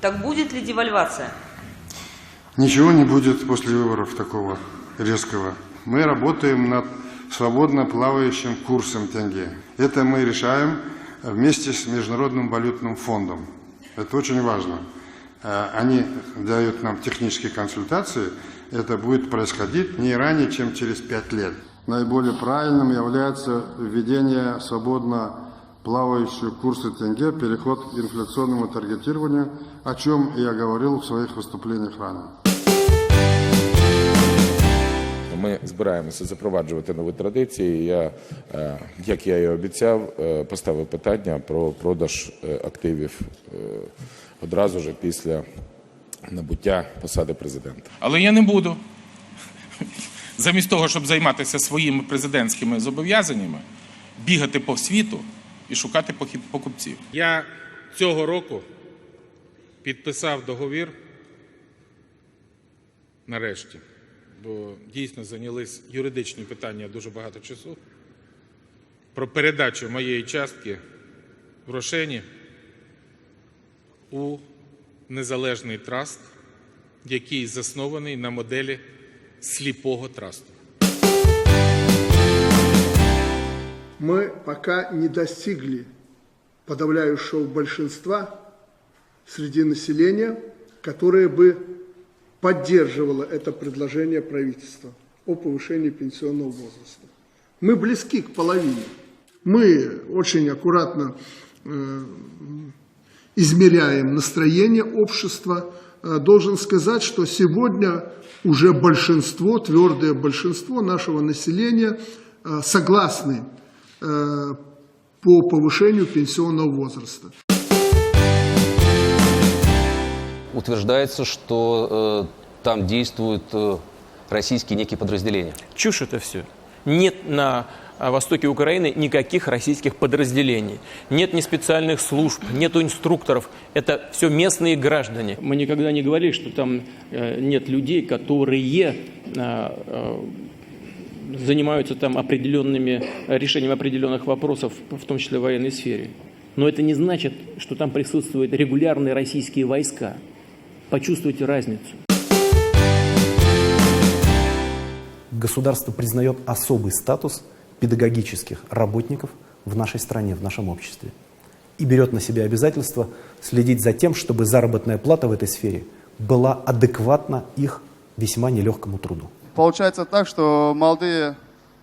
Так будет ли девальвация? Ничего не будет после выборов такого резкого. Мы работаем над свободно плавающим курсом тенге. Это мы решаем вместе с Международным валютным фондом. Это очень важно. Они дают нам технические консультации. Это будет происходить не ранее, чем через 5 лет. Наиболее правильным является введение свободно плавающего курса тенге, переход к инфляционному таргетированию, о чем я говорил в своїх виступлениях ранее. Ми збираємося запроваджувати нові традиції. Як я і обіцяв, поставив питання про продаж активів одразу ж після набуття посади президента. Але я не буду, замість того, щоб займатися своїми президентськими зобов'язаннями, бігати по світу і шукати покупців. Я цього року підписав договір, нарешті, бо дійсно зайнялись юридичні питання дуже багато часу, про передачу моєї частки в Рошені у незалежний траст, який заснований на моделі сліпого трасту. Мы пока не достигли подавляющего большинства среди населения, которое бы поддерживало это предложение правительства о повышении пенсионного возраста. Мы близки к половине. Мы очень аккуратно измеряем настроение общества. Должен сказать, что сегодня уже большинство, твердое большинство нашего населения согласны по повышению пенсионного возраста. Утверждается, что там действуют российские некие подразделения. Чушь это все. Нет на востоке Украины никаких российских подразделений. Нет ни специальных служб, нету инструкторов. Это все местные граждане. Мы никогда не говорили, что там нет людей, которые занимаются там решением определенных вопросов, в том числе в военной сфере. Но это не значит, что там присутствуют регулярные российские войска. Почувствуйте разницу. Государство признает особый статус педагогических работников в нашей стране, в нашем обществе. И берет на себя обязательство следить за тем, чтобы заработная плата в этой сфере была адекватна их весьма нелегкому труду. Получается так, что молодые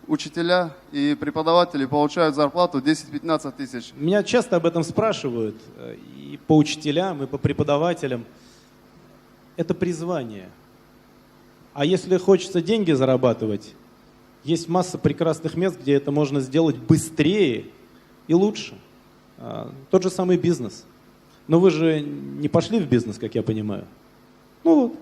учителя и преподаватели получают зарплату 10-15 тысяч. Меня часто об этом спрашивают и по учителям, и по преподавателям. Это призвание. А если хочется деньги зарабатывать, есть масса прекрасных мест, где это можно сделать быстрее и лучше. Тот же самый бизнес. Но вы же не пошли в бизнес, как я понимаю. Ну вот.